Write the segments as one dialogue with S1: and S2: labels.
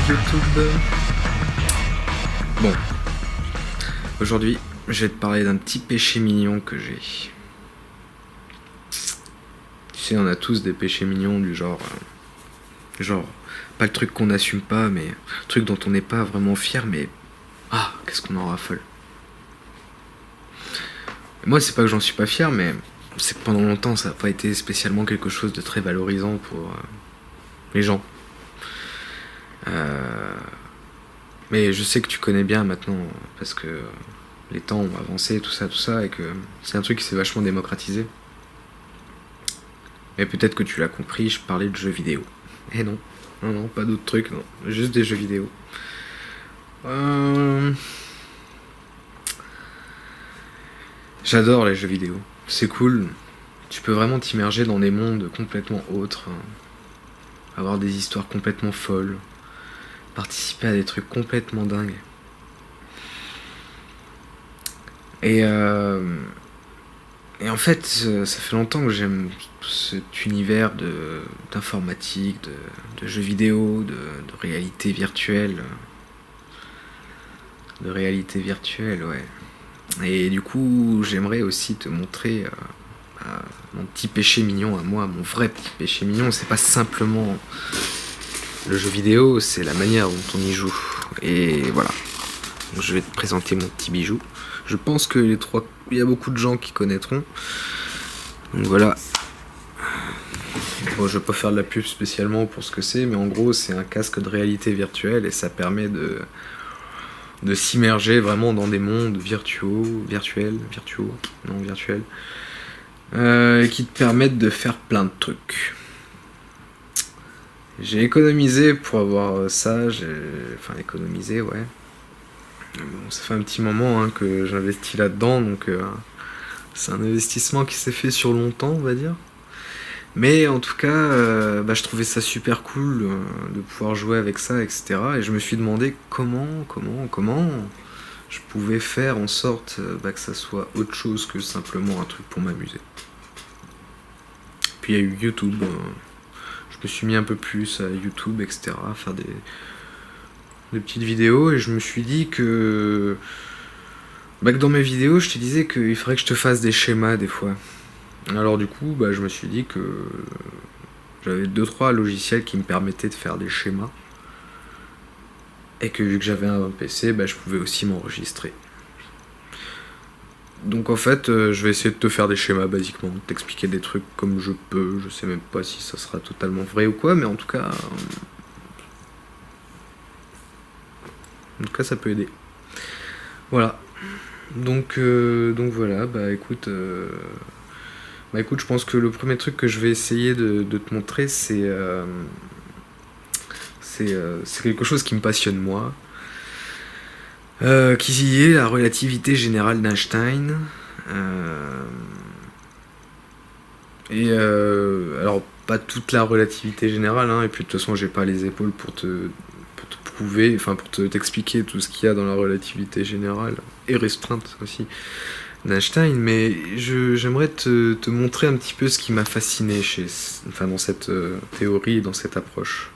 S1: YouTube. Bon, aujourd'hui, je vais te parler d'un petit péché mignon que j'ai. Tu sais, on a tous des péchés mignons du genre, pas le truc qu'on n'assume pas, mais le truc dont on n'est pas vraiment fier, mais qu'est-ce qu'on en raffole. Moi, c'est pas que j'en suis pas fier, mais c'est que pendant longtemps, ça n'a pas été spécialement quelque chose de très valorisant pour les gens. Mais je sais que tu connais bien maintenant, parce que les temps ont avancé, tout ça, et que c'est un truc qui s'est vachement démocratisé. Mais peut-être que tu l'as compris, je parlais de jeux vidéo. Eh non, non, pas d'autres trucs, non, juste des jeux vidéo. J'adore les jeux vidéo, c'est cool. Tu peux vraiment t'immerger dans des mondes complètement autres, avoir des histoires complètement folles, participer à des trucs complètement dingues. Et en fait, ça fait longtemps que j'aime cet univers d'informatique, de jeux vidéo, de réalité virtuelle. De réalité virtuelle, ouais. Et du coup, j'aimerais aussi te montrer mon petit péché mignon à moi, mon vrai petit péché mignon. C'est pas simplement le jeu vidéo, c'est la manière dont on y joue. Et voilà. Donc, je vais te présenter mon petit bijou. Je pense que il y a beaucoup de gens qui connaîtront. Donc voilà. Bon, je vais pas faire de la pub spécialement pour ce que c'est, mais en gros, c'est un casque de réalité virtuelle et ça permet de s'immerger vraiment dans des mondes virtuels, qui te permettent de faire plein de trucs. J'ai économisé pour avoir ça, économisé, ouais. Bon, ça fait un petit moment que j'investis là-dedans, donc c'est un investissement qui s'est fait sur longtemps, on va dire. Mais en tout cas, je trouvais ça super cool de pouvoir jouer avec ça, etc. Et je me suis demandé comment je pouvais faire en sorte que ça soit autre chose que simplement un truc pour m'amuser. Puis il y a eu YouTube. Je me suis mis un peu plus à YouTube, etc. À faire des petites vidéos. Et je me suis dit que dans mes vidéos, je te disais qu'il faudrait que je te fasse des schémas des fois. Alors du coup, je me suis dit que j'avais 2-3 logiciels qui me permettaient de faire des schémas. Et que vu que j'avais un PC, je pouvais aussi m'enregistrer. Donc en fait, je vais essayer de te faire des schémas basiquement, de t'expliquer des trucs comme je peux. Je sais même pas si ça sera totalement vrai ou quoi, mais en tout cas, ça peut aider. Voilà. Donc voilà, écoute, je pense que le premier truc que je vais essayer de te montrer, c'est quelque chose qui me passionne moi, qui est la relativité générale d'Einstein. Alors pas toute la relativité générale, et puis de toute façon j'ai pas les épaules pour te prouver, pour t'expliquer tout ce qu'il y a dans la relativité générale, et restreinte aussi, d'Einstein, mais j'aimerais te montrer un petit peu ce qui m'a fasciné dans cette théorie et dans cette approche.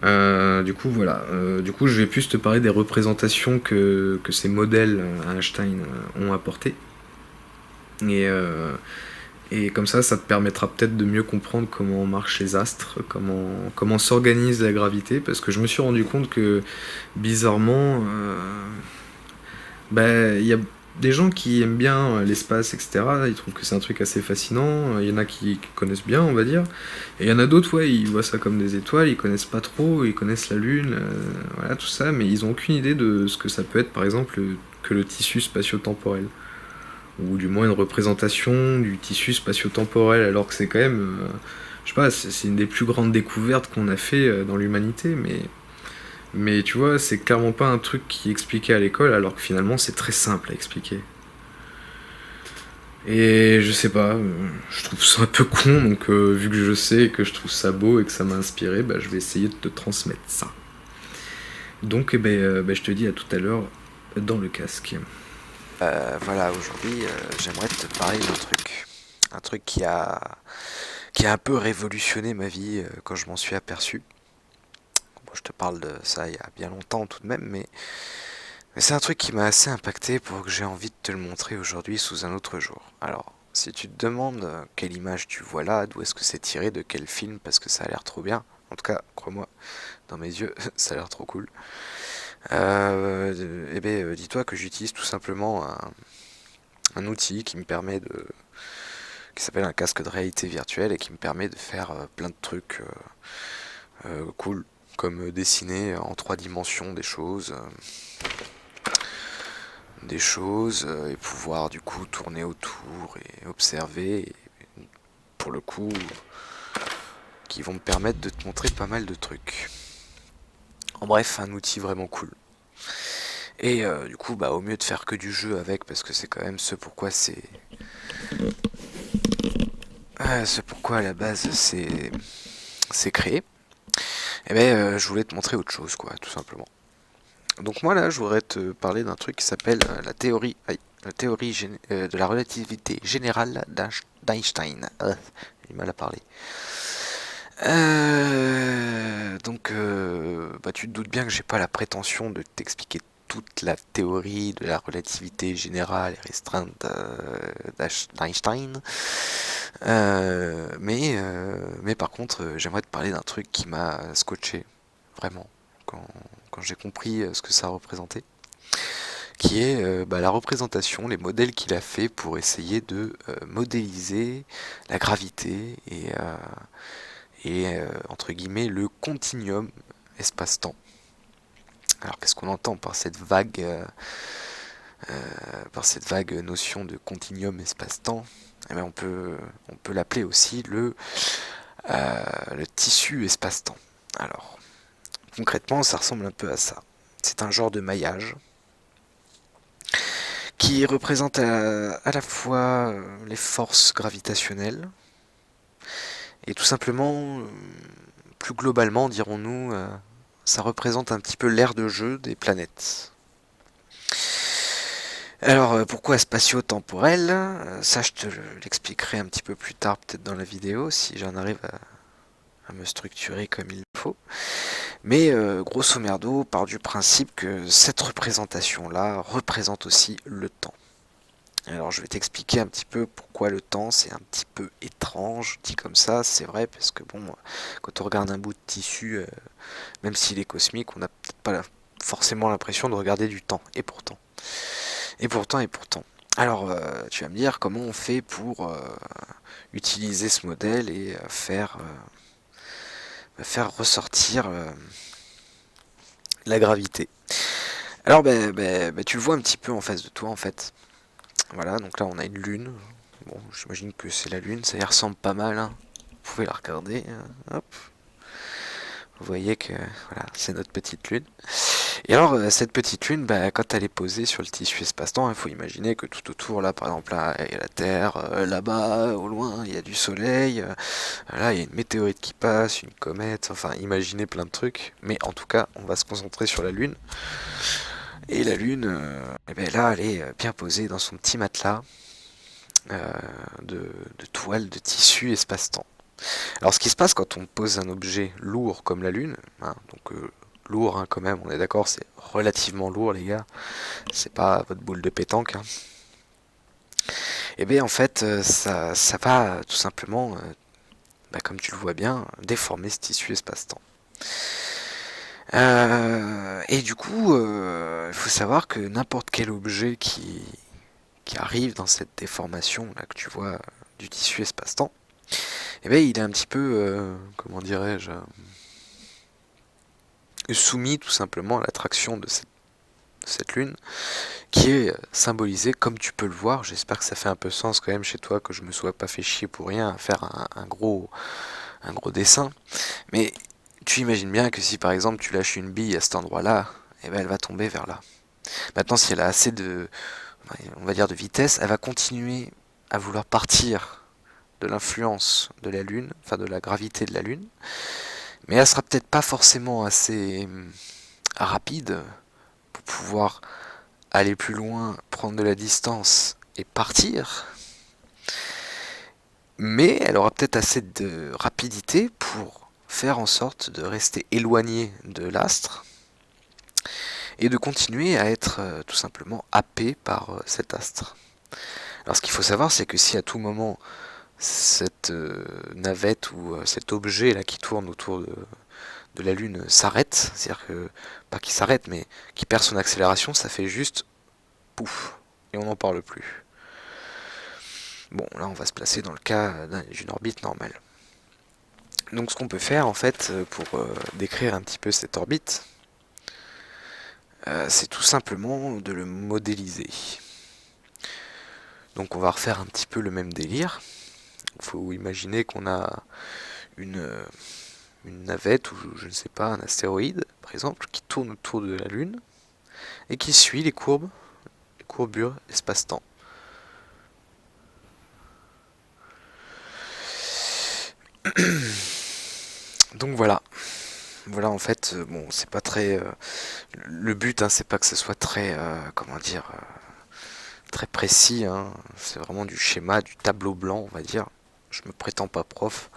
S1: Du coup, je vais plus te parler des représentations que ces modèles à Einstein ont apportées. Et comme ça te permettra peut-être de mieux comprendre comment marchent les astres, comment s'organise la gravité, parce que je me suis rendu compte que, bizarrement, il y a des gens qui aiment bien l'espace, etc. Ils trouvent que c'est un truc assez fascinant. Il y en a qui connaissent bien, on va dire. Et il y en a d'autres, ouais, ils voient ça comme des étoiles, ils connaissent pas trop, ils connaissent la Lune, voilà, tout ça, mais ils ont aucune idée de ce que ça peut être, par exemple, que le tissu spatio-temporel. Ou du moins une représentation du tissu spatio-temporel, alors que c'est quand même, je sais pas, c'est une des plus grandes découvertes qu'on a fait dans l'humanité, mais tu vois, c'est clairement pas un truc qui est expliqué à l'école, alors que finalement c'est très simple à expliquer. Et je sais pas, je trouve ça un peu con, donc vu que je sais et que je trouve ça beau et que ça m'a inspiré, je vais essayer de te transmettre ça. Donc je te dis à tout à l'heure dans le casque.
S2: Voilà, aujourd'hui, j'aimerais te parler d'un truc. Un truc qui a un peu révolutionné ma vie quand je m'en suis aperçu. Bon, je te parle de ça il y a bien longtemps tout de même, mais c'est un truc qui m'a assez impacté pour que j'ai envie de te le montrer aujourd'hui sous un autre jour. Alors, si tu te demandes quelle image tu vois là, d'où est-ce que c'est tiré, de quel film, parce que ça a l'air trop bien, en tout cas, crois-moi, dans mes yeux, ça a l'air trop cool. Eh bien, dis-toi que j'utilise tout simplement un outil qui me permet qui s'appelle un casque de réalité virtuelle et qui me permet de faire plein de trucs cool, comme dessiner en 3 dimensions des choses et pouvoir du coup tourner autour et observer, et pour le coup, qui vont me permettre de te montrer pas mal de trucs. En bref, un outil vraiment cool. Et du coup, bah, au mieux de faire que du jeu avec, parce que c'est quand même ce pourquoi à la base c'est créé, et ben je voulais te montrer autre chose, quoi, tout simplement. Donc moi là, je voudrais te parler d'un truc qui s'appelle la théorie de la relativité générale d'Einstein. J'ai du mal à parler. Bah, tu te doutes bien que j'ai pas la prétention de t'expliquer toute la théorie de la relativité générale et restreinte d'Einstein. Mais par contre, j'aimerais te parler d'un truc qui m'a scotché, vraiment, quand j'ai compris ce que ça représentait, qui est bah, la représentation, les modèles qu'il a fait pour essayer de modéliser la gravité et entre guillemets le continuum espace-temps. Alors qu'est-ce qu'on entend par cette vague notion de continuum espace-temps? Eh bien, on peut l'appeler aussi le tissu espace-temps. Alors, concrètement, ça ressemble un peu à ça. C'est un genre de maillage qui représente à la fois les forces gravitationnelles et tout simplement, plus globalement, dirons-nous, ça représente un petit peu l'aire de jeu des planètes. Alors, pourquoi spatio-temporel? Ça, je te l'expliquerai un petit peu plus tard, peut-être dans la vidéo, si j'en arrive à me structurer comme il faut. Mais grosso merdo, part du principe que cette représentation-là représente aussi le temps. Alors je vais t'expliquer un petit peu pourquoi le temps c'est un petit peu étrange, dit comme ça, c'est vrai, parce que bon, quand on regarde un bout de tissu, même s'il est cosmique, on n'a peut-être pas forcément l'impression de regarder du temps, et pourtant. Et pourtant, et pourtant. Alors, tu vas me dire comment on fait pour utiliser ce modèle et faire ressortir la gravité. Alors, tu le vois un petit peu en face de toi, en fait. Voilà, donc là, on a une lune. Bon, j'imagine que c'est la lune, ça y ressemble pas mal, hein. Vous pouvez la regarder, hop. Vous voyez que, voilà, c'est notre petite lune. Et alors, cette petite lune, quand elle est posée sur le tissu espace-temps, il faut imaginer que tout autour, là, par exemple, là, il y a la Terre, là-bas, au loin, il y a du Soleil, là, il y a une météorite qui passe, une comète, enfin, imaginez plein de trucs. Mais en tout cas, on va se concentrer sur la Lune. Et la Lune, là, elle est bien posée dans son petit matelas de toile, de tissu espace-temps. Alors, ce qui se passe quand on pose un objet lourd comme la Lune, hein, donc lourd, hein, quand même, on est d'accord, c'est relativement lourd, les gars, c'est pas votre boule de pétanque, hein. Et bien, en fait, ça va tout simplement, comme tu le vois bien, déformer ce tissu espace-temps. Et du coup, il faut savoir que n'importe quel objet qui arrive dans cette déformation là que tu vois du tissu espace-temps, il est un petit peu, comment dirais-je, soumis tout simplement à l'attraction de cette lune, qui est symbolisée comme tu peux le voir. J'espère que ça fait un peu sens quand même chez toi, que je me sois pas fait chier pour rien à faire un gros dessin. Mais tu imagines bien que si par exemple tu lâches une bille à cet endroit-là, elle va tomber vers là. Maintenant, si elle a assez on va dire de vitesse, elle va continuer à vouloir partir de l'influence de la Lune, enfin de la gravité de la Lune, mais elle sera peut-être pas forcément assez rapide pour pouvoir aller plus loin, prendre de la distance et partir, mais elle aura peut-être assez de rapidité pour faire en sorte de rester éloigné de l'astre et de continuer à être tout simplement happé par cet astre. Alors ce qu'il faut savoir, c'est que si à tout moment cette navette ou cet objet là qui tourne autour de la Lune s'arrête, c'est-à-dire que, pas qu'il s'arrête, mais qu'il perd son accélération, ça fait juste pouf, et on n'en parle plus. Bon, là on va se placer dans le cas d'une orbite normale. Donc ce qu'on peut faire en fait pour décrire un petit peu cette orbite, c'est tout simplement de le modéliser. Donc on va refaire un petit peu le même délire. Il faut imaginer qu'on a une, une navette ou je ne sais pas, un astéroïde par exemple, qui tourne autour de la Lune et qui suit les courbures espace-temps. Donc voilà. Voilà, en fait, bon, c'est pas très. Le but, hein, c'est pas que ce soit très, comment dire, très précis. Hein. C'est vraiment du schéma, du tableau blanc, on va dire. Je me prétends pas prof,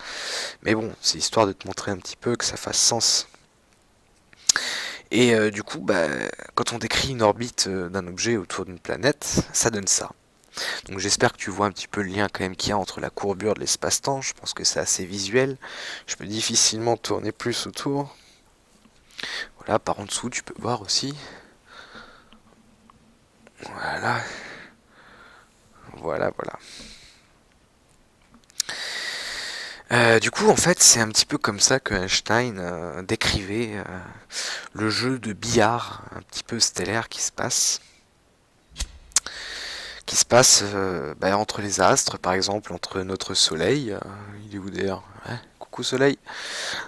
S2: mais bon, c'est histoire de te montrer un petit peu que ça fasse sens. Et du coup, bah, quand on décrit une orbite d'un objet autour d'une planète, ça donne ça. Donc j'espère que tu vois un petit peu le lien quand même qu'il y a entre la courbure de l'espace-temps. Je pense que c'est assez visuel. Je peux difficilement tourner plus autour. Voilà, par en dessous, tu peux voir aussi. Voilà, voilà, voilà. Du coup, en fait, c'est un petit peu comme ça que Einstein décrivait le jeu de billard un petit peu stellaire qui se passe bah, entre les astres, par exemple, entre notre Soleil, il est où d'ailleurs? Ouais, coucou Soleil,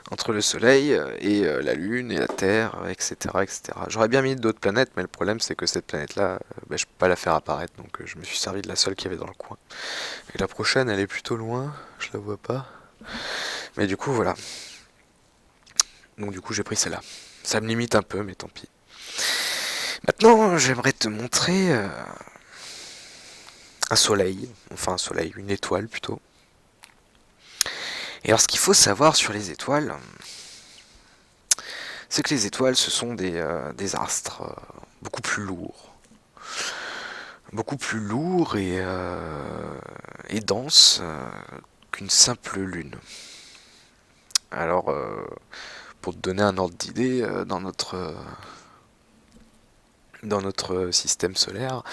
S2: entre le Soleil et la Lune et la Terre, etc., etc. J'aurais bien mis d'autres planètes, mais le problème c'est que cette planète-là, bah, je peux pas la faire apparaître, donc je me suis servi de la seule qu'il y avait dans le coin. Et la prochaine, elle est plutôt loin, je la vois pas. Mais du coup, voilà. Donc du coup, j'ai pris celle-là. Ça me limite un peu, mais tant pis. Maintenant, j'aimerais te montrer un soleil, enfin un soleil, une étoile plutôt. Et alors, ce qu'il faut savoir sur les étoiles, c'est que les étoiles, ce sont des astres beaucoup plus lourds. Beaucoup plus lourds et denses qu'une simple lune. Alors, pour te donner un ordre d'idée, dans notre système solaire,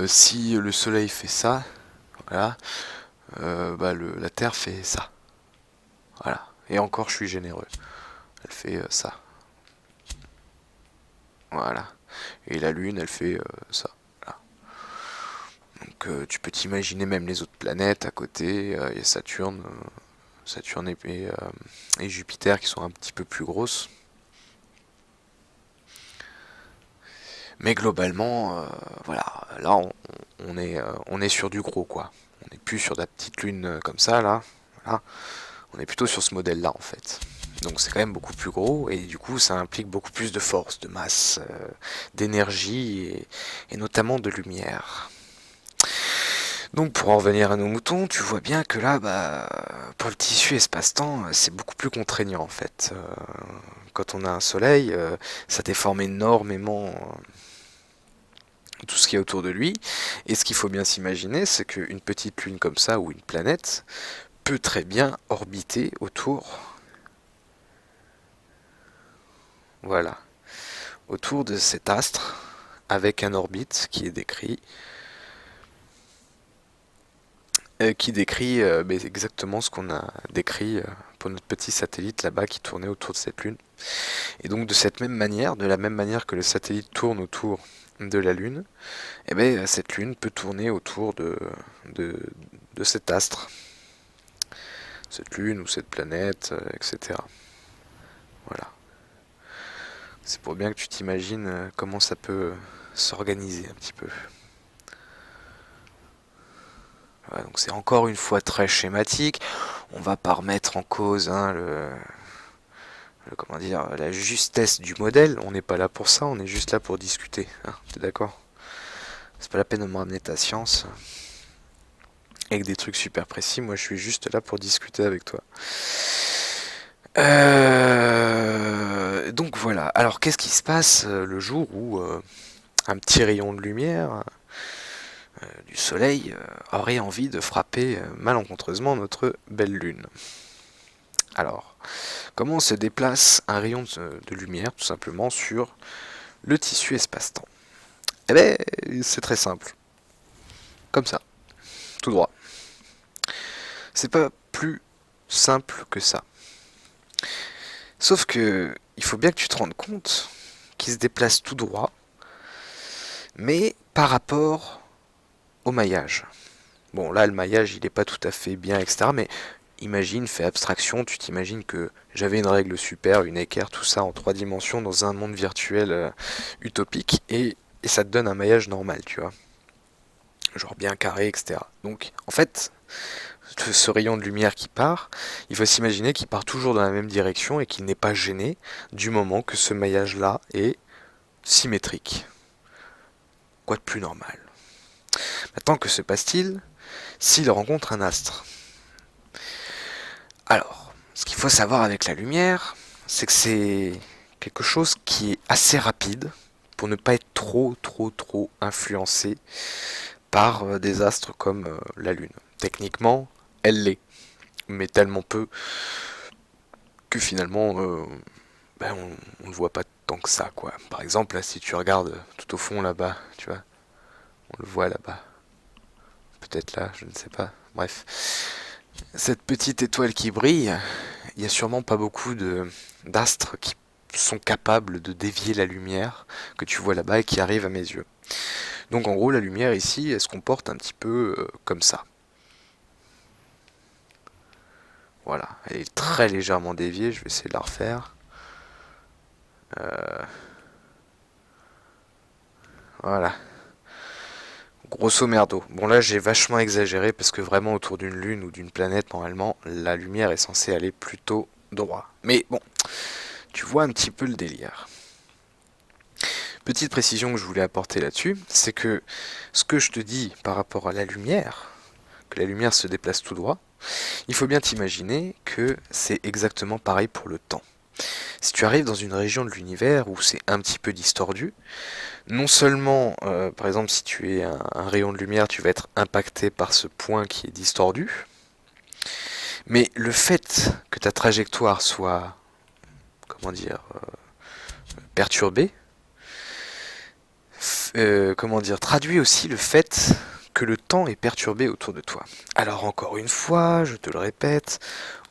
S2: si le Soleil fait ça, voilà, bah la Terre fait ça. Voilà. Et encore, je suis généreux. Elle fait ça. Voilà. Et la Lune, elle fait ça. Voilà. Donc tu peux t'imaginer même les autres planètes à côté. Il y a Saturne et Jupiter qui sont un petit peu plus grosses. Mais globalement, voilà, là on est sur du gros quoi. On n'est plus sur de la petite lune comme ça là. Voilà. On est plutôt sur ce modèle là en fait. Donc c'est quand même beaucoup plus gros et du coup ça implique beaucoup plus de force, de masse, d'énergie et notamment de lumière. Donc pour en revenir à nos moutons, tu vois bien que là, bah, pour le tissu espace-temps, c'est beaucoup plus contraignant en fait. Quand on a un soleil, ça déforme énormément tout ce qu'il y a autour de lui. Et ce qu'il faut bien s'imaginer, c'est qu'une petite lune comme ça, ou une planète, peut très bien orbiter autour, voilà, autour de cet astre, avec un orbite qui décrit exactement ce qu'on a décrit pour notre petit satellite là-bas qui tournait autour de cette lune. Et donc de cette même manière, de la même manière que le satellite tourne autour de la Lune, et bien, cette Lune peut tourner autour de, de cet astre, cette Lune ou cette planète, etc. Voilà. C'est pour bien que tu t'imagines comment ça peut s'organiser un petit peu. Voilà, donc c'est encore une fois très schématique. On va pas remettre en cause hein, comment dire, la justesse du modèle. On n'est pas là pour ça, on est juste là pour discuter. Hein, t'es d'accord? C'est pas la peine de me ramener ta science avec des trucs super précis. Moi, je suis juste là pour discuter avec toi. Donc voilà. Alors qu'est-ce qui se passe le jour où un petit rayon de lumière du soleil aurait envie de frapper malencontreusement notre belle lune? Alors, comment se déplace un rayon de lumière tout simplement sur le tissu espace-temps? Eh bien, c'est très simple. Comme ça, tout droit. C'est pas plus simple que ça. Sauf que il faut bien que tu te rendes compte qu'il se déplace tout droit, mais par rapport au maillage. Bon, là, le maillage, il n'est pas tout à fait bien, etc. Mais imagine, fais abstraction, tu t'imagines que j'avais une règle super, une équerre, tout ça en 3 dimensions dans un monde virtuel utopique, et ça te donne un maillage normal, tu vois. Genre bien carré, etc. Donc, en fait, ce rayon de lumière qui part, il faut s'imaginer qu'il part toujours dans la même direction et qu'il n'est pas gêné du moment que ce maillage-là est symétrique. Quoi de plus normal? Maintenant, que se passe-t-il s'il rencontre un astre? Alors, ce qu'il faut savoir avec la lumière, c'est que c'est quelque chose qui est assez rapide pour ne pas être trop influencé par des astres comme la Lune. Techniquement, elle l'est, mais tellement peu que finalement, on ne le voit pas tant que ça, quoi. Par exemple, là, si tu regardes tout au fond là-bas, tu vois, on le voit là-bas. Peut-être là, je ne sais pas. Bref. Cette petite étoile qui brille, il n'y a sûrement pas beaucoup d'astres qui sont capables de dévier la lumière que tu vois là-bas et qui arrive à mes yeux. Donc en gros, la lumière ici, elle se comporte un petit peu comme ça. Voilà, elle est très légèrement déviée, je vais essayer de la refaire. Voilà, grosso merdo. Bon là j'ai vachement exagéré parce que vraiment autour d'une lune ou d'une planète, normalement, la lumière est censée aller plutôt droit. Mais bon, tu vois un petit peu le délire. Petite précision que je voulais apporter là-dessus, c'est que ce que je te dis par rapport à la lumière, que la lumière se déplace tout droit, il faut bien t'imaginer que c'est exactement pareil pour le temps. Si tu arrives dans une région de l'univers où c'est un petit peu distordu, non seulement, par exemple, si tu es un rayon de lumière, tu vas être impacté par ce point qui est distordu, mais le fait que ta trajectoire soit, comment dire, perturbée, comment dire, traduit aussi le fait que le temps est perturbé autour de toi. Alors encore une fois, je te le répète,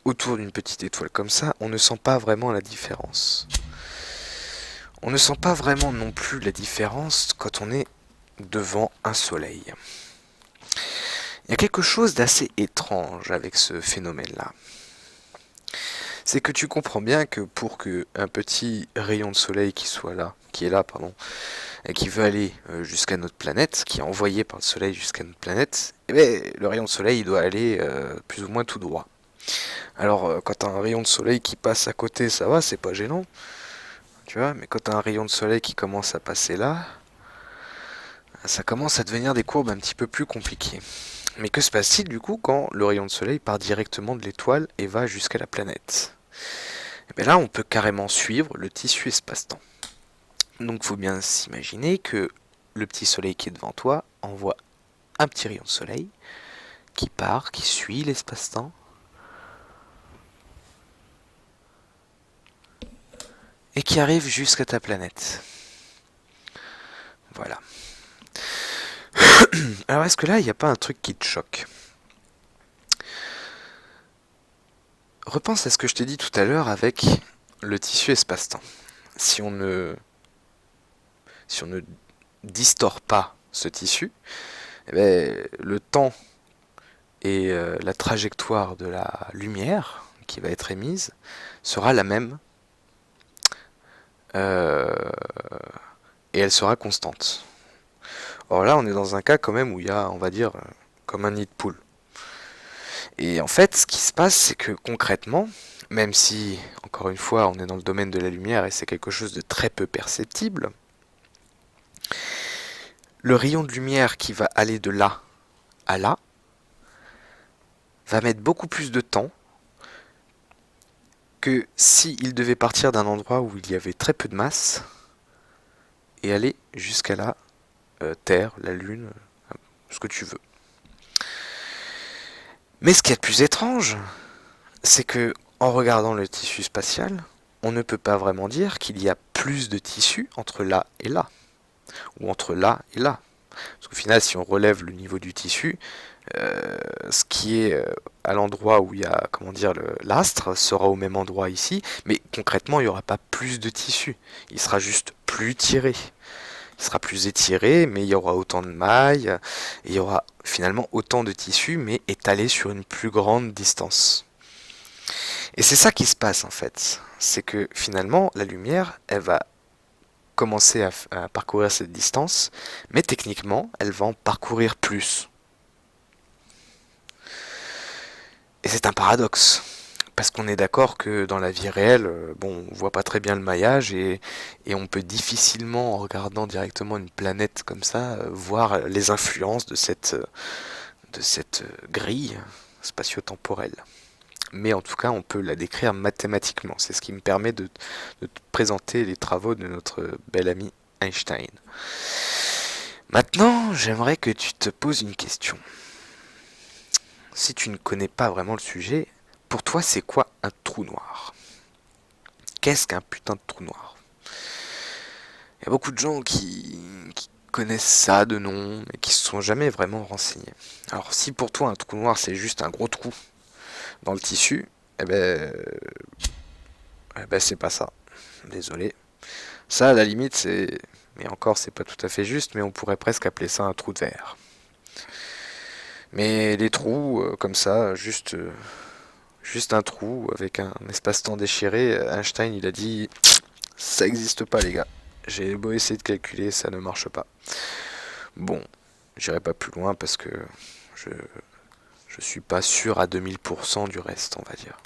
S2: autour d'une petite étoile comme ça, on ne sent pas vraiment la différence. On ne sent pas vraiment non plus la différence quand on est devant un soleil. Il y a quelque chose d'assez étrange avec ce phénomène-là. C'est que tu comprends bien que pour qu'un petit rayon de soleil qui est là, et qui veut aller jusqu'à notre planète, qui est envoyé par le soleil jusqu'à notre planète, eh bien, le rayon de soleil il doit aller plus ou moins tout droit. Alors quand tu as un rayon de soleil qui passe à côté, ça va, c'est pas gênant, tu vois, mais quand tu as un rayon de soleil qui commence à passer là, ça commence à devenir des courbes un petit peu plus compliquées. Mais que se passe-t-il du coup quand le rayon de soleil part directement de l'étoile et va jusqu'à la planète? Et bien là, on peut carrément suivre le tissu espace-temps. Donc il faut bien s'imaginer que le petit soleil qui est devant toi envoie un petit rayon de soleil qui part, qui suit l'espace-temps, et qui arrive jusqu'à ta planète. Voilà. Alors est-ce que là, il n'y a pas un truc qui te choque? Repense à ce que je t'ai dit tout à l'heure avec le tissu espace-temps. Si on ne distord pas ce tissu, eh bien, le temps et la trajectoire de la lumière qui va être émise sera la même euh, et elle sera constante. Or là, on est dans un cas quand même où il y a, on va dire, comme un nid de poule. Et en fait, ce qui se passe, c'est que concrètement, même si, encore une fois, on est dans le domaine de la lumière et c'est quelque chose de très peu perceptible, le rayon de lumière qui va aller de là à là va mettre beaucoup plus de temps que s'il devait partir d'un endroit où il y avait très peu de masse, et aller jusqu'à la Terre, la Lune, ce que tu veux. Mais ce qui est le plus étrange, c'est que en regardant le tissu spatial, on ne peut pas vraiment dire qu'il y a plus de tissu entre là et là, ou entre là et là. Parce qu'au final, si on relève le niveau du tissu, ce qui est à l'endroit où il y a, comment dire, l'astre sera au même endroit ici, mais concrètement, il n'y aura pas plus de tissu. Il sera juste plus tiré. Il sera plus étiré, mais il y aura autant de mailles, et il y aura finalement autant de tissu, mais étalé sur une plus grande distance. Et c'est ça qui se passe en fait. C'est que finalement, la lumière, elle va commencer à parcourir cette distance, mais techniquement, elle va en parcourir plus. Et c'est un paradoxe. Parce qu'on est d'accord que dans la vie réelle, bon, on voit pas très bien le maillage et on peut difficilement, en regardant directement une planète comme ça, voir les influences de cette grille spatio-temporelle. Mais en tout cas, on peut la décrire mathématiquement. C'est ce qui me permet de te présenter les travaux de notre bel ami Einstein. Maintenant, j'aimerais que tu te poses une question. Si tu ne connais pas vraiment le sujet, pour toi, c'est quoi un trou noir? Qu'est-ce qu'un putain de trou noir? Il y a beaucoup de gens qui connaissent ça de nom, mais qui se sont jamais vraiment renseignés. Alors, si pour toi, un trou noir, c'est juste un gros trou dans le tissu, eh ben c'est pas ça. Désolé. Ça, à la limite, c'est... Mais encore, c'est pas tout à fait juste, mais on pourrait presque appeler ça un trou de verre. Mais les trous, comme ça, juste un trou avec un espace-temps déchiré, Einstein, il a dit, ça existe pas, les gars. J'ai beau essayer de calculer, ça ne marche pas. Bon, j'irai pas plus loin parce que je, je suis pas sûr à 2000% du reste, on va dire.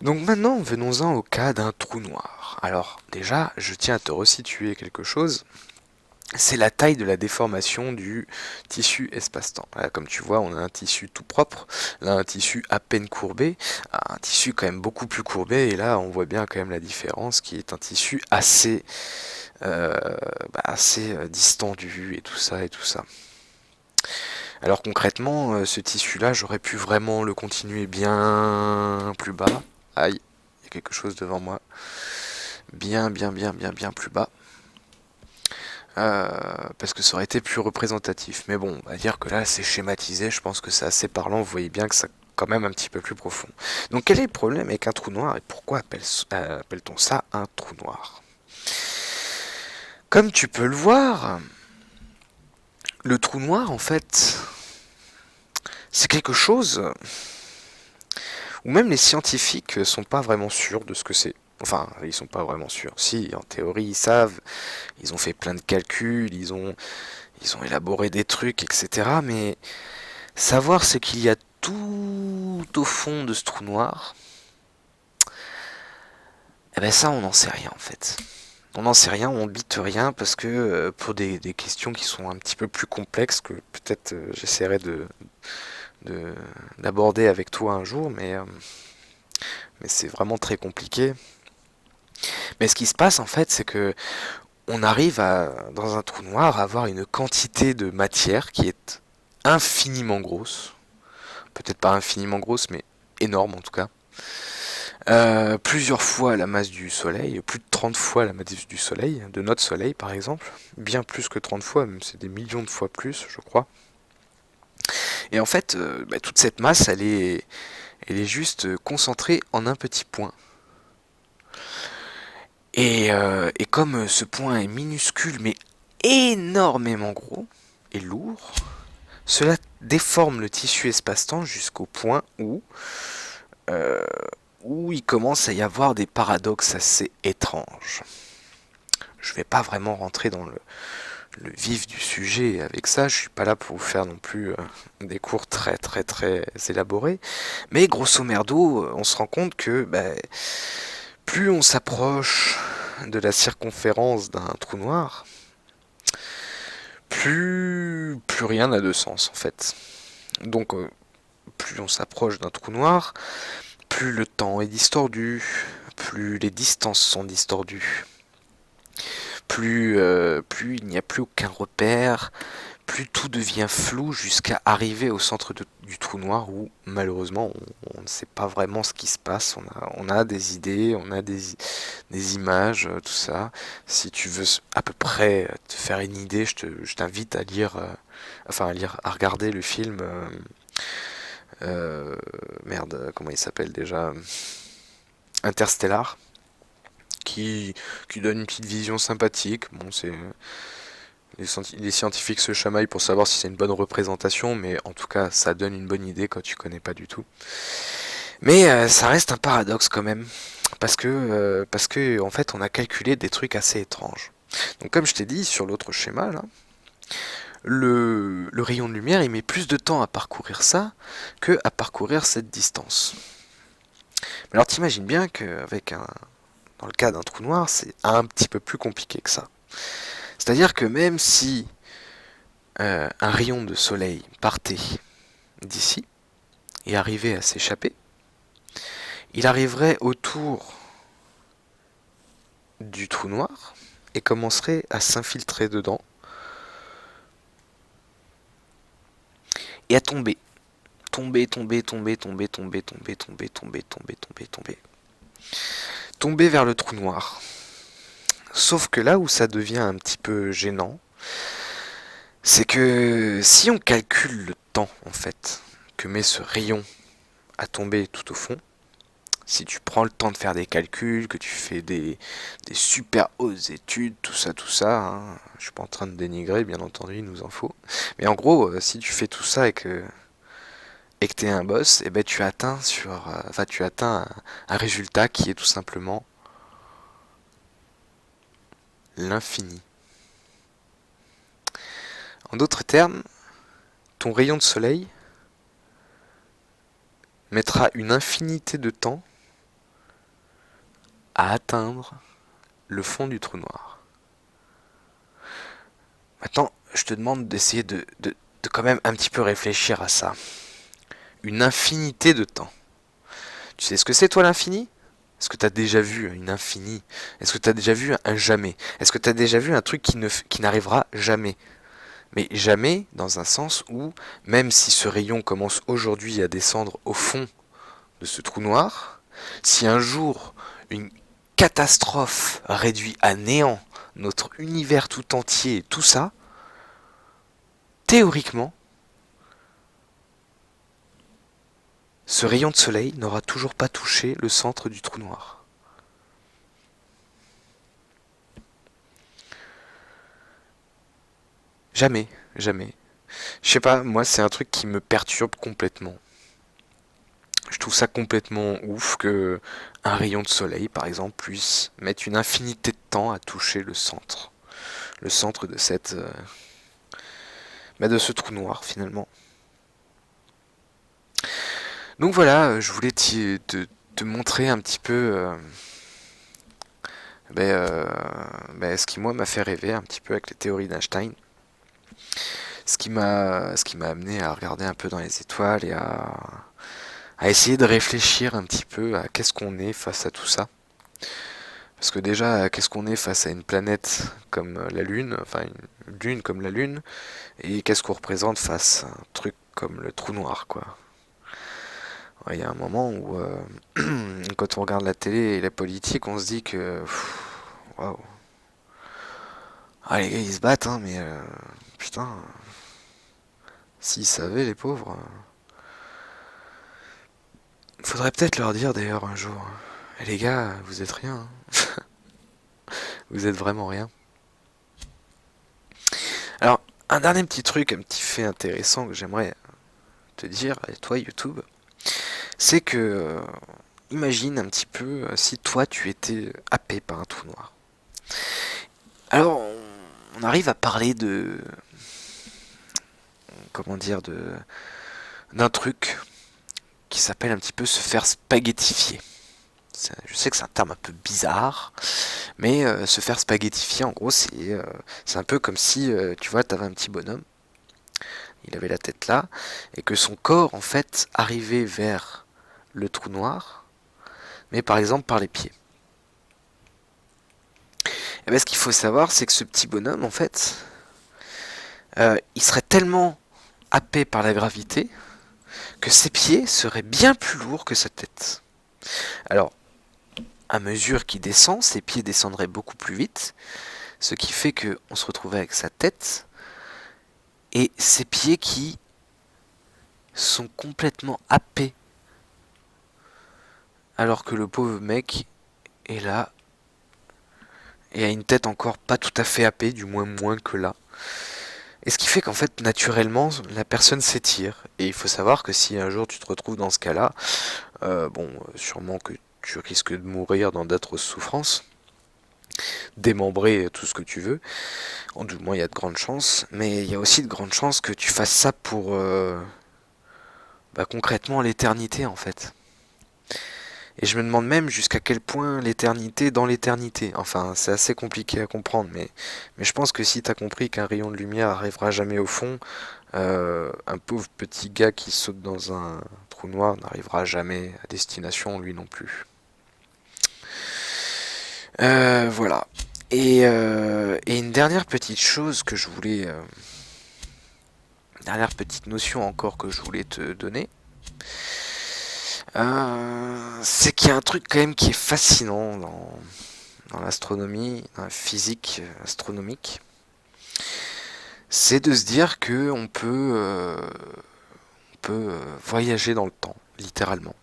S2: Donc maintenant, venons-en au cas d'un trou noir. Alors déjà, je tiens à te resituer quelque chose. C'est la taille de la déformation du tissu espace-temps. Là, comme tu vois, on a un tissu tout propre, là un tissu à peine courbé, un tissu quand même beaucoup plus courbé, et là on voit bien quand même la différence, qui est un tissu assez distendu et tout ça et tout ça. Alors concrètement, ce tissu-là, j'aurais pu vraiment le continuer bien plus bas. Aïe, il y a quelque chose devant moi. Bien plus bas. Parce que ça aurait été plus représentatif. Mais bon, on va dire que là, c'est schématisé. Je pense que c'est assez parlant. Vous voyez bien que c'est quand même un petit peu plus profond. Donc quel est le problème avec un trou noir et pourquoi appelle-t-on ça un trou noir? Comme tu peux le voir, le trou noir, en fait, c'est quelque chose où même les scientifiques sont pas vraiment sûrs de ce que c'est. Enfin, ils sont pas vraiment sûrs. Si, en théorie, ils savent, ils ont fait plein de calculs, ils ont élaboré des trucs, etc. Mais savoir ce qu'il y a tout au fond de ce trou noir, eh ben ça, on n'en sait rien en fait. On n'en sait rien, on bite rien parce que pour des questions qui sont un petit peu plus complexes que peut-être j'essaierai d'aborder avec toi un jour, mais c'est vraiment très compliqué. Mais ce qui se passe en fait, c'est que on arrive dans un trou noir à avoir une quantité de matière qui est infiniment grosse. Peut-être pas infiniment grosse, mais énorme en tout cas. Plusieurs fois la masse du Soleil, plus de 30 fois la masse du Soleil, de notre Soleil par exemple, bien plus que 30 fois, même c'est des millions de fois plus, je crois. Et en fait, toute cette masse, elle est juste concentrée en un petit point. Et comme ce point est minuscule mais énormément gros et lourd, cela déforme le tissu espace-temps jusqu'au point euh, où il commence à y avoir des paradoxes assez étranges. Je vais pas vraiment rentrer dans le vif du sujet avec ça, je suis pas là pour vous faire non plus des cours très élaborés, mais grosso merdo, on se rend compte que plus on s'approche de la circonférence d'un trou noir, plus rien n'a de sens en fait. Donc plus on s'approche d'un trou noir, plus le temps est distordu, plus les distances sont distordues, plus il n'y a plus aucun repère, plus tout devient flou jusqu'à arriver au centre du trou noir où malheureusement on ne sait pas vraiment ce qui se passe. On a des idées, on a des images, tout ça. Si tu veux à peu près te faire une idée, je t'invite à lire, à regarder le film. Merde, comment il s'appelle déjà? Interstellar, qui donne une petite vision sympathique. Bon, les scientifiques se chamaillent pour savoir si c'est une bonne représentation, mais en tout cas, ça donne une bonne idée quand tu connais pas du tout. Mais ça reste un paradoxe quand même, parce que en fait, on a calculé des trucs assez étranges. Donc, comme je t'ai dit sur l'autre schéma là, le rayon de lumière, il met plus de temps à parcourir ça que à parcourir cette distance. Mais alors, t'imagines bien qu'avec dans le cas d'un trou noir, c'est un petit peu plus compliqué que ça. C'est-à-dire que même si un rayon de soleil partait d'ici et arrivait à s'échapper, il arriverait autour du trou noir et commencerait à s'infiltrer dedans et à tomber. Tomber, tomber, tomber, tomber, tomber, tomber, tomber, tomber, tomber, tomber, tomber. Tomber vers le trou noir. Sauf que là où ça devient un petit peu gênant, c'est que si on calcule le temps en fait que met ce rayon à tomber tout au fond, si tu prends le temps de faire des calculs, que tu fais des super hautes études, tout ça, hein, je suis pas en train de dénigrer, bien entendu, il nous en faut. Mais en gros, si tu fais tout ça et que t'es un boss, et ben tu atteins un résultat qui est tout simplement l'infini. En d'autres termes, ton rayon de soleil mettra une infinité de temps à atteindre le fond du trou noir. Maintenant, je te demande d'essayer de quand même un petit peu réfléchir à ça. Une infinité de temps. Tu sais ce que c'est toi l'infini? Est-ce que tu as déjà vu une infinie? Est-ce que tu as déjà vu un jamais? Est-ce que tu as déjà vu un truc qui n'arrivera jamais? Mais jamais dans un sens où, même si ce rayon commence aujourd'hui à descendre au fond de ce trou noir, si un jour une catastrophe réduit à néant notre univers tout entier et tout ça, théoriquement, ce rayon de soleil n'aura toujours pas touché le centre du trou noir. Jamais, jamais. Je sais pas, moi c'est un truc qui me perturbe complètement. Je trouve ça complètement ouf que un rayon de soleil, par exemple, puisse mettre une infinité de temps à toucher le centre. Le centre de de ce trou noir finalement. Donc voilà, je voulais te montrer un petit peu ce qui moi m'a fait rêver un petit peu avec les théories d'Einstein. Ce qui m'a amené à regarder un peu dans les étoiles et à essayer de réfléchir un petit peu à qu'est-ce qu'on est face à tout ça. Parce que déjà, qu'est-ce qu'on est face à une planète comme la Lune, enfin une Lune comme la Lune, et qu'est-ce qu'on représente face à un truc comme le trou noir, quoi. Il y a un moment où, quand on regarde la télé et la politique, on se dit que, waouh, ah les gars ils se battent, hein, mais putain, s'ils savaient les pauvres, faudrait peut-être leur dire d'ailleurs un jour, eh, les gars, vous êtes rien, hein. Vous êtes vraiment rien. Alors, un dernier petit truc, un petit fait intéressant que j'aimerais te dire, et toi YouTube, c'est que, imagine un petit peu si toi tu étais happé par un trou noir. Alors, on arrive à parler comment dire, d'un truc qui s'appelle un petit peu se faire spaghettifier. Je sais que c'est un terme un peu bizarre, mais se faire spaghettifier, en gros, c'est un peu comme si, tu vois, t'avais un petit bonhomme, il avait la tête là, et que son corps, en fait, arrivait vers le trou noir, mais par exemple par les pieds. Et bien, ce qu'il faut savoir, c'est que ce petit bonhomme, en fait, il serait tellement happé par la gravité que ses pieds seraient bien plus lourds que sa tête. Alors, à mesure qu'il descend, ses pieds descendraient beaucoup plus vite, ce qui fait qu'on se retrouvait avec sa tête et ses pieds qui sont complètement happés, alors que le pauvre mec est là et a une tête encore pas tout à fait happée, du moins que là. Et ce qui fait qu'en fait, naturellement, la personne s'étire. Et il faut savoir que si un jour tu te retrouves dans ce cas-là, sûrement que tu risques de mourir dans d'atroces souffrances, démembrer tout ce que tu veux. Du moins, il y a de grandes chances. Mais il y a aussi de grandes chances que tu fasses ça pour concrètement l'éternité, en fait. Et je me demande même jusqu'à quel point l'éternité dans l'éternité. Enfin, c'est assez compliqué à comprendre, mais je pense que si t'as compris qu'un rayon de lumière arrivera jamais au fond, un pauvre petit gars qui saute dans un trou noir n'arrivera jamais à destination, lui non plus. Voilà. Et une dernière petite chose que je voulais... dernière petite notion encore que je voulais te donner, c'est qu'il y a un truc quand même qui est fascinant dans l'astronomie, dans la physique astronomique. C'est de se dire que on peut voyager dans le temps, littéralement.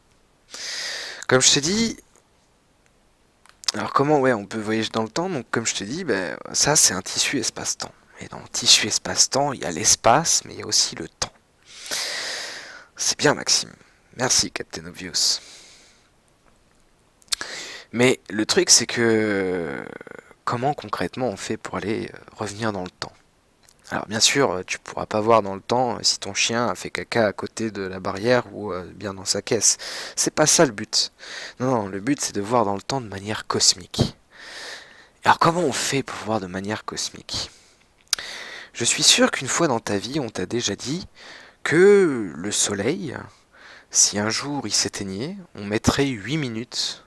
S2: Comme je t'ai dit, alors comment on peut voyager dans le temps? Donc comme je te dis, ça c'est un tissu espace-temps. Et dans le tissu espace-temps, il y a l'espace, mais il y a aussi le temps. C'est bien, Maxime. Merci, Captain Obvious. Mais le truc, c'est que comment concrètement on fait pour aller revenir dans le temps? Alors bien sûr, tu pourras pas voir dans le temps si ton chien a fait caca à côté de la barrière ou bien dans sa caisse. C'est pas ça le but. Non, le but c'est de voir dans le temps de manière cosmique. Alors comment on fait pour voir de manière cosmique? Je suis sûr qu'une fois dans ta vie, on t'a déjà dit que le soleil, si un jour il s'éteignait, on mettrait 8 minutes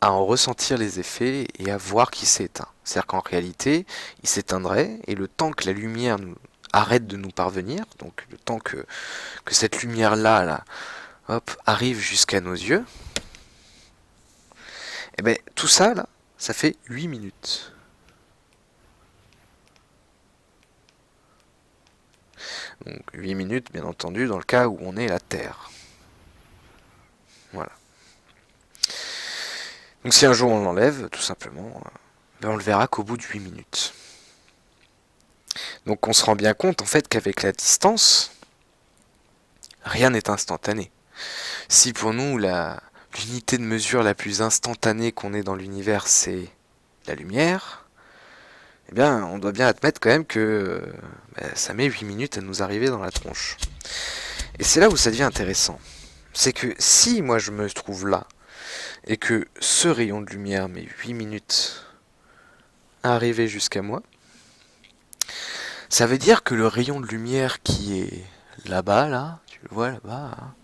S2: à en ressentir les effets et à voir qu'il s'est éteint. C'est-à-dire qu'en réalité, il s'éteindrait et le temps que la lumière arrête de nous parvenir, donc le temps que cette lumière-là arrive jusqu'à nos yeux, et bien tout ça, là, ça fait 8 minutes. Donc 8 minutes, bien entendu, dans le cas où on est la Terre. Voilà. Donc si un jour on l'enlève, tout simplement, on le verra qu'au bout de 8 minutes. Donc on se rend bien compte en fait qu'avec la distance, rien n'est instantané. Si pour nous l'unité de mesure la plus instantanée qu'on ait dans l'univers c'est la lumière, eh bien on doit bien admettre quand même que ça met 8 minutes à nous arriver dans la tronche. Et c'est là où ça devient intéressant. C'est que si moi je me trouve là, et que ce rayon de lumière met 8 minutes à arriver jusqu'à moi, ça veut dire que le rayon de lumière qui est là-bas, là, tu le vois là-bas, hein,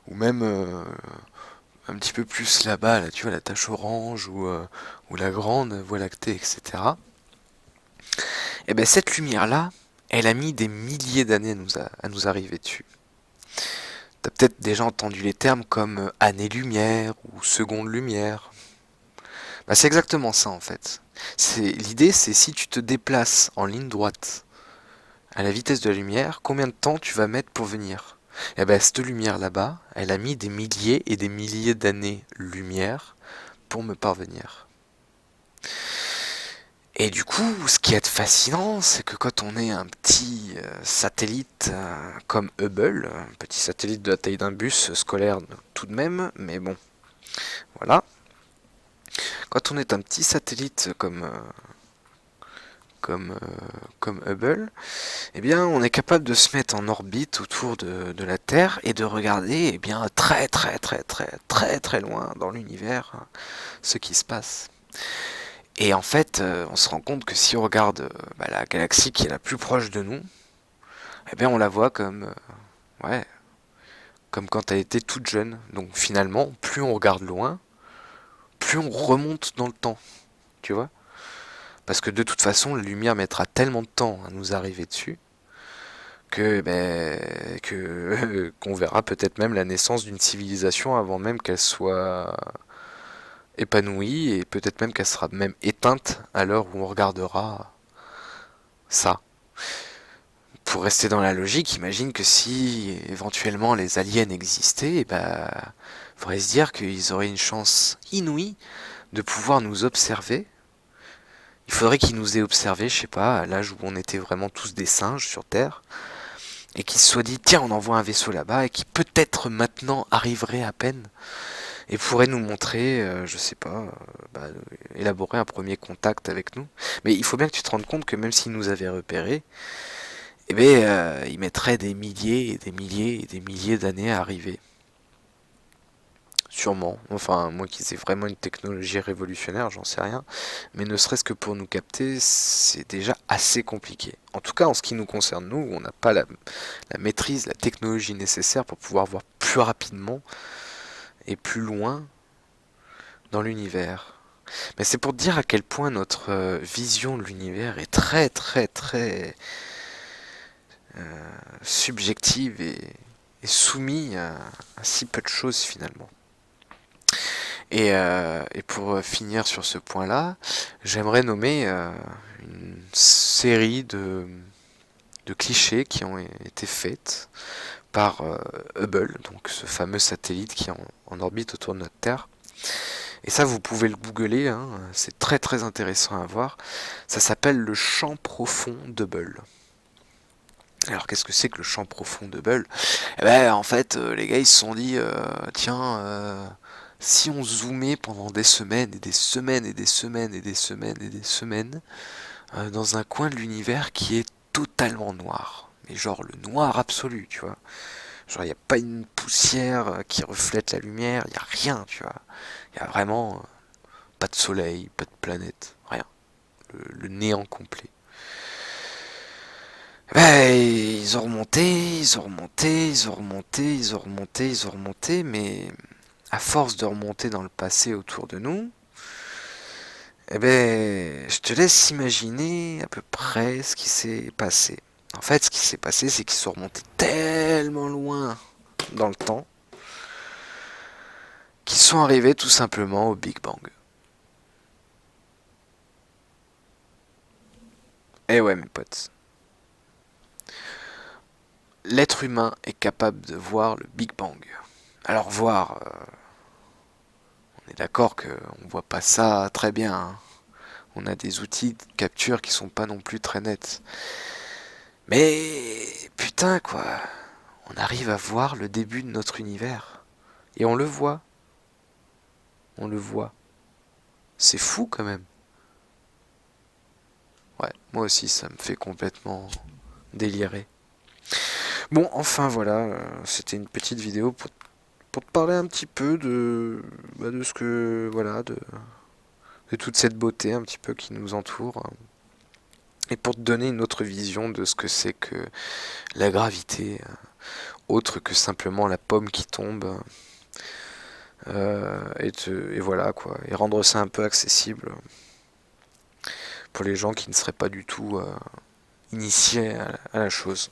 S2: ou même un petit peu plus là-bas, là, tu vois la tache orange ou la grande voie lactée, etc. Et bien cette lumière-là, elle a mis des milliers d'années à nous arriver dessus. T'as peut-être déjà entendu les termes comme année-lumière ou seconde-lumière. C'est exactement ça en fait. L'idée c'est si tu te déplaces en ligne droite à la vitesse de la lumière, combien de temps tu vas mettre pour venir? Et cette lumière là-bas, elle a mis des milliers et des milliers d'années-lumière pour me parvenir. Et du coup, ce qui est fascinant, c'est que quand on est un petit satellite comme Hubble, un petit satellite de la taille d'un bus scolaire tout de même, mais bon, voilà. Quand on est un petit satellite comme Hubble, eh bien, on est capable de se mettre en orbite autour de la Terre et de regarder, eh bien, très très très très très très loin dans l'univers ce qui se passe. Et en fait, on se rend compte que si on regarde la galaxie qui est la plus proche de nous, eh bien on la voit comme comme quand elle était toute jeune. Donc finalement, plus on regarde loin, plus on remonte dans le temps, tu vois. Parce que de toute façon, la lumière mettra tellement de temps à nous arriver dessus qu'on verra peut-être même la naissance d'une civilisation avant même qu'elle soit épanouie, et peut-être même qu'elle sera même éteinte à l'heure où on regardera ça. Pour rester dans la logique, imagine que si éventuellement les aliens existaient, faudrait se dire qu'ils auraient une chance inouïe de pouvoir nous observer. Il faudrait qu'ils nous aient observés, je sais pas, à l'âge où on était vraiment tous des singes sur Terre, et qu'ils se soient dit, tiens, on envoie un vaisseau là-bas, et qui peut-être maintenant arriverait à peine, et pourrait nous montrer, je sais pas, élaborer un premier contact avec nous. Mais il faut bien que tu te rendes compte que même s'ils nous avaient repérés, ils mettraient des milliers et des milliers et des milliers d'années à arriver. Sûrement. Enfin, moi qui sais vraiment une technologie révolutionnaire, j'en sais rien. Mais ne serait-ce que pour nous capter, c'est déjà assez compliqué. En tout cas, en ce qui nous concerne, nous, on n'a pas la maîtrise, la technologie nécessaire pour pouvoir voir plus rapidement et plus loin dans l'univers. Mais c'est pour te dire à quel point notre vision de l'univers est très très très subjective et soumise à si peu de choses finalement. Et pour finir sur ce point-là, j'aimerais nommer une série de clichés qui ont été faits par Hubble, donc ce fameux satellite qui est en orbite autour de notre Terre. Et ça, vous pouvez le googler, hein, c'est très très intéressant à voir. Ça s'appelle le champ profond d'Hubble. Alors qu'est-ce que c'est que le champ profond d'Hubble? En fait, les gars ils se sont dit, si on zoomait pendant des semaines et des semaines et des semaines et des semaines et des semaines dans un coin de l'univers qui est totalement noir, mais genre le noir absolu, tu vois. Genre il n'y a pas une poussière qui reflète la lumière, il n'y a rien, tu vois. Il n'y a vraiment pas de soleil, pas de planète, rien. Le néant complet. Ils ont remonté, ils ont remonté, ils ont remonté, ils ont remonté, ils ont remonté, mais à force de remonter dans le passé autour de nous, je te laisse imaginer à peu près ce qui s'est passé. En fait, ce qui s'est passé, c'est qu'ils sont remontés tellement loin dans le temps qu'ils sont arrivés tout simplement au Big Bang. Eh ouais, mes potes. L'être humain est capable de voir le Big Bang. Alors voir, on est d'accord qu'on voit pas ça très bien, hein. On a des outils de capture qui sont pas non plus très nets. Mais putain quoi, on arrive à voir le début de notre univers. Et on le voit. On le voit. C'est fou quand même. Ouais, moi aussi ça me fait complètement délirer. Bon, enfin voilà, c'était une petite vidéo pour te parler un petit peu de ce que, voilà, de toute cette beauté un petit peu qui nous entoure. Et pour te donner une autre vision de ce que c'est que la gravité, autre que simplement la pomme qui tombe. Et voilà quoi, et rendre ça un peu accessible pour les gens qui ne seraient pas du tout initiés à la chose.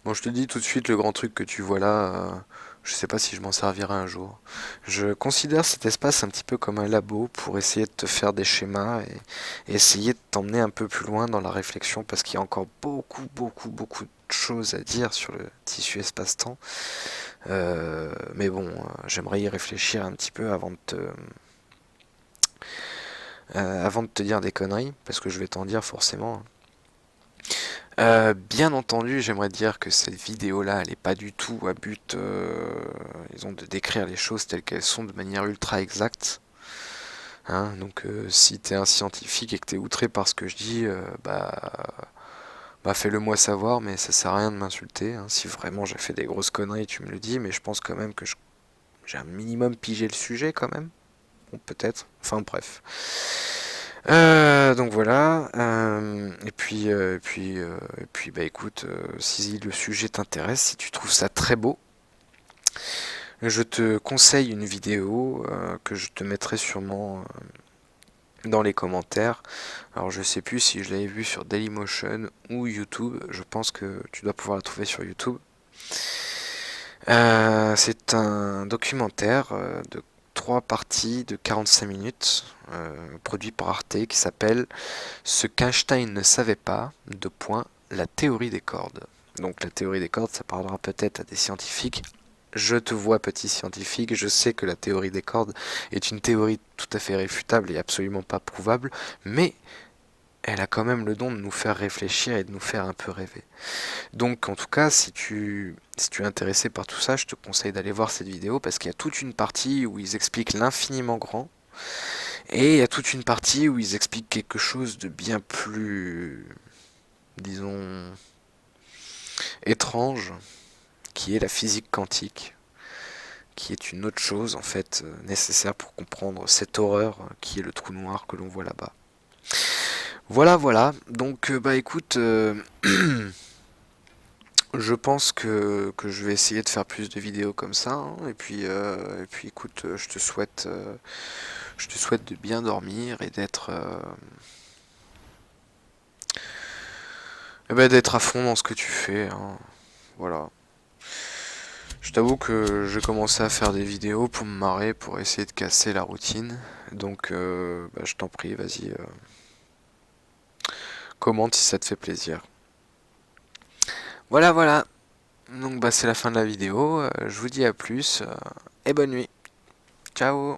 S2: Bon, je te dis tout de suite, le grand truc que tu vois là, je sais pas si je m'en servirai un jour. Je considère cet espace un petit peu comme un labo pour essayer de te faire des schémas et essayer de t'emmener un peu plus loin dans la réflexion, parce qu'il y a encore beaucoup, beaucoup, beaucoup de choses à dire sur le tissu espace-temps. Mais bon, j'aimerais y réfléchir un petit peu avant de te dire des conneries, parce que je vais t'en dire forcément. Bien entendu, j'aimerais dire que cette vidéo-là, elle n'est pas du tout à but, disons, de décrire les choses telles qu'elles sont de manière ultra exacte. Hein, donc, si t'es un scientifique et que t'es outré par ce que je dis, fais-le moi savoir, mais ça sert à rien de m'insulter. Hein. Si vraiment j'ai fait des grosses conneries, tu me le dis, mais je pense quand même que j'ai un minimum pigé le sujet quand même. Bon, peut-être. Enfin, bref. Donc voilà. Et puis, écoute, si le sujet t'intéresse, si tu trouves ça très beau, Je te conseille une vidéo que je te mettrai sûrement dans les commentaires. Alors je sais plus si je l'avais vue sur Dailymotion ou YouTube. Je pense que tu dois pouvoir la trouver sur YouTube. C'est un documentaire de 3 parties de 45 minutes, produit par Arte, qui s'appelle Ce qu'Einstein ne savait pas, la théorie des cordes. Donc la théorie des cordes, ça parlera peut-être à des scientifiques. Je te vois petit scientifique, je sais que la théorie des cordes est une théorie tout à fait réfutable et absolument pas prouvable, mais elle a quand même le don de nous faire réfléchir et de nous faire un peu rêver. Donc en tout cas, si tu es intéressé par tout ça, je te conseille d'aller voir cette vidéo parce qu'il y a toute une partie où ils expliquent l'infiniment grand et il y a toute une partie où ils expliquent quelque chose de bien plus, disons, étrange, qui est la physique quantique, qui est une autre chose en fait nécessaire pour comprendre cette horreur qui est le trou noir que l'on voit là-bas. Voilà, voilà. Donc bah écoute, je pense que je vais essayer de faire plus de vidéos comme ça, hein. Et puis écoute, je te souhaite de bien dormir et d'être à fond dans ce que tu fais, hein. Voilà. Je t'avoue que j'ai commencé à faire des vidéos pour me marrer, pour essayer de casser la routine. Donc bah, je t'en prie, vas-y, commente si ça te fait plaisir. Voilà, voilà. Donc bah c'est la fin de la vidéo. Je vous dis à plus et bonne nuit. Ciao.